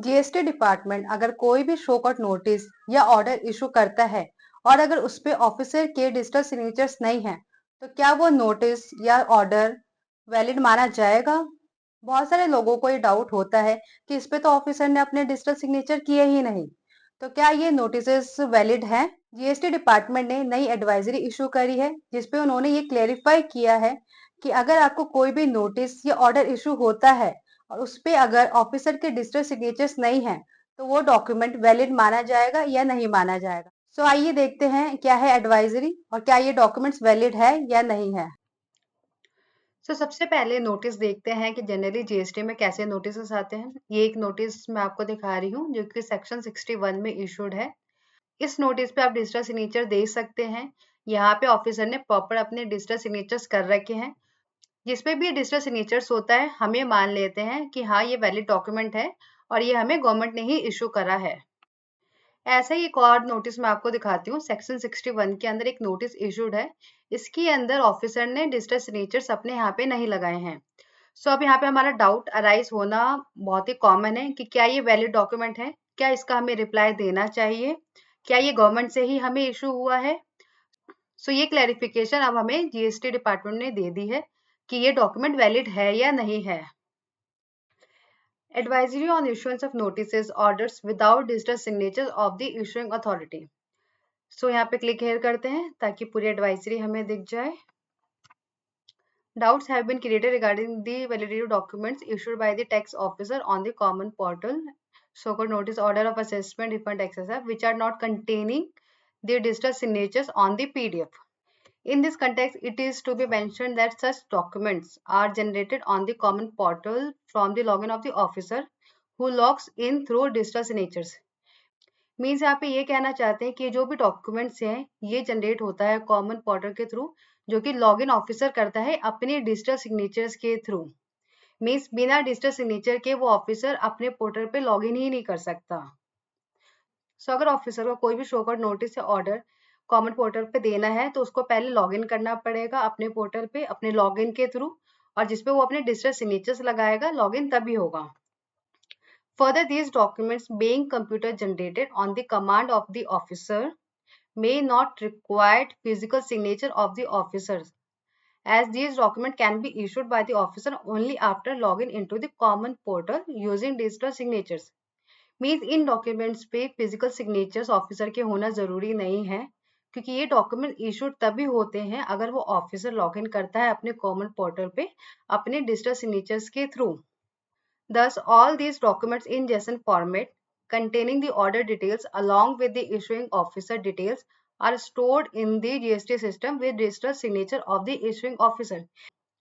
GST department अगर कोई भी शो कॉज नोटिस या ऑर्डर इशू करता है और अगर उस पे ऑफिसर के डिजिटल सिग्नेचर्स नहीं हैं, तो क्या वो नोटिस या ऑर्डर वैलिड माना जाएगा? बहुत सारे लोगों को ये डाउट होता है कि इस पे तो ऑफिसर ने अपने डिजिटल सिग्नेचर किए ही नहीं, तो क्या ये नोटिसेस वैलिड हैं? जीएसटी डिपार्टमेंट ने नई एडवाइजरी इशू करी है जिसपे उन्होंने ये क्लेरिफाई किया है कि अगर आपको कोई भी नोटिस या ऑर्डर इशू होता है और उस पे अगर ऑफिसर के डिजिटल सिग्नेचर्स नहीं हैं, तो वो डॉक्यूमेंट वैलिड माना जाएगा या नहीं माना जाएगा। सो आइए देखते हैं क्या है एडवाइजरी और क्या ये डॉक्यूमेंट्स वैलिड है या नहीं है। सबसे पहले नोटिस देखते हैं कि जनरली जीएसटी में कैसे नोटिस आते हैं। ये एक नोटिस मैं आपको दिखा रही हूँ जो कि सेक्शन 61 में इशूड है। इस नोटिस पे आप डिजिटल सिग्नेचर दे सकते हैं। यहाँ पे ऑफिसर ने प्रॉपर अपने डिजिटल सिग्नेचर्स कर रखे हैं। जिसपे भी डिजिटल सिग्नेचर्स होता है हम ये मान लेते हैं कि हाँ ये वैलिड डॉक्यूमेंट है और ये हमें गवर्नमेंट ने ही इशू करा है। ऐसा ही एक और नोटिस मैं आपको दिखाती हूँ। सेक्शन 61 के अंदर एक नोटिस इशूड है। इसके अंदर ऑफिसर ने डिजिटल सिग्नेचर्स अपने यहाँ पे नहीं लगाए हैं। अब यहाँ पे हमारा डाउट अराइज होना बहुत ही कॉमन है कि क्या ये वैलिड डॉक्यूमेंट है, क्या इसका हमें रिप्लाई देना चाहिए, क्या ये गवर्नमेंट से ही हमें इशू हुआ है। ये क्लैरिफिकेशन अब हमें जीएसटी डिपार्टमेंट ने दे दी है कि ये डॉक्यूमेंट वैलिड है या नहीं है। Advisory on issuance of notices, orders without digital signatures of the issuing authority. यहाँ पे क्लिक हेयर करते हैं ताकि पूरी एडवाइजरी हमें दिख जाए। Doubts have been created regarding the validity of documents issued by the tax officer on the common portal, so-called notice, order of assessment, refund, etc., which are not containing the digital signatures on the PDF. In this context, it is to be mentioned that such documents are generated on the common portal from the login of the officer who logs in through digital signatures. Means यहाँ पे ये कहना चाहते हैं कि जो भी documents हैं ये जनरेट होता है कॉमन पोर्टल के थ्रू, जो कि लॉगिन ऑफिसर करता है अपने डिजिटल सिग्नेचर्स के थ्रू। मीन्स बिना डिजिटल सिग्नेचर के वो ऑफिसर अपने पोर्टल पे लॉगिन ही नहीं कर सकता। अगर ऑफिसर को कोई भी शो कॉज नोटिस या ऑर्डर कॉमन पोर्टल पे देना है तो उसको पहले लॉगिन करना पड़ेगा अपने पोर्टल पे अपने लॉगिन के थ्रू, और जिसपे वो अपने डिजिटल सिग्नेचर्स लगाएगा, लॉगिन तभी होगा। Further, these documents being computer generated on the command of the officer may not require physical signature of the officers, as these documents can be issued by the officer only after logging into the common portal using digital signatures. Means in documents पे physical signatures officer के होना जरूरी नहीं है, क्योंकि ये document issued तभी होते हैं अगर वो ऑफिसर लॉगिन करता है अपने कॉमन पोर्टल पे अपने डिजिटल सिग्नेचर्स के through. Thus, all these documents in JSON format containing the order details along with the issuing officer details are stored in the GST system with digital signature of the issuing officer.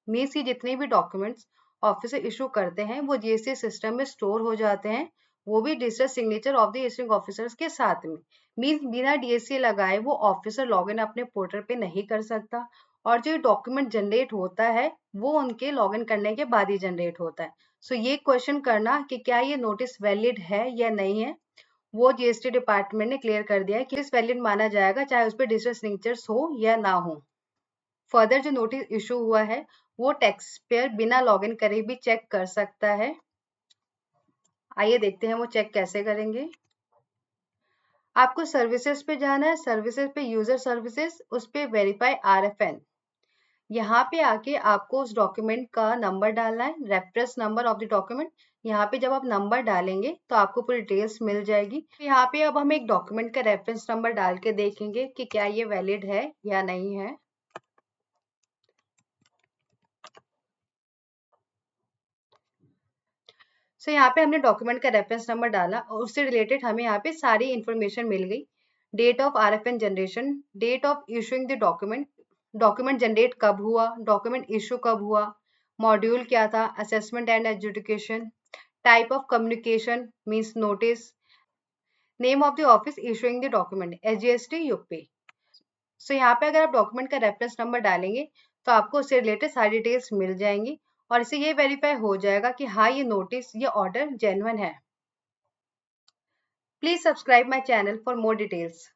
Means ये जितने भी documents officer issue करते हैं वो GST system में store हो जाते हैं, वो भी digital signature of the issuing officers के साथ में। मीन्स बिना डीएससी लगाए वो ऑफिसर लॉगिन अपने पोर्टल पे नहीं कर सकता, और जो डॉक्यूमेंट जनरेट होता है वो उनके लॉगिन करने के बाद ही जनरेट होता है। ये क्वेश्चन करना कि क्या ये नोटिस वैलिड है या नहीं है, वो जीएसटी डिपार्टमेंट ने क्लियर कर दिया है कि इस वैलिड माना जाएगा चाहे उस पर डिजिटल सिग्नेचर्स हो या ना हो। फर्दर जो नोटिस इशू हुआ है वो टैक्स पेयर बिना लॉगिन करे भी चेक कर सकता है। आइए देखते हैं वो चेक कैसे करेंगे। आपको सर्विसेज पे जाना है, सर्विसेज पे यूजर सर्विसेज, उस पे वेरीफाई RFN। यहाँ पे आके आपको उस डॉक्यूमेंट का नंबर डालना है, reference number of the document. यहाँ पे जब आप नंबर डालेंगे तो आपको पूरी डिटेल्स मिल जाएगी। यहाँ पे अब हम एक डॉक्यूमेंट का रेफरेंस नंबर डाल के देखेंगे कि क्या ये वैलिड है या नहीं है। यहाँ पे हमने डॉक्यूमेंट का रेफरेंस नंबर डाला और उससे रिलेटेड हमें यहाँ पे सारी इंफॉर्मेशन मिल गई। Date of RFN generation, date of issuing the document, document generate कब हुआ, डॉक्यूमेंट इशू कब हुआ, मॉड्यूल क्या था, assessment and education, type of communication means notice, name of the office issuing the document SGST UP. यहाँ पे अगर आप डॉक्यूमेंट का रेफरेंस नंबर डालेंगे तो आपको उससे रिलेटेड सारी डिटेल्स मिल जाएंगी और इससे ये वेरीफाई हो जाएगा कि हाँ ये नोटिस ये ऑर्डर जेन्युइन है। Please subscribe my channel for more details.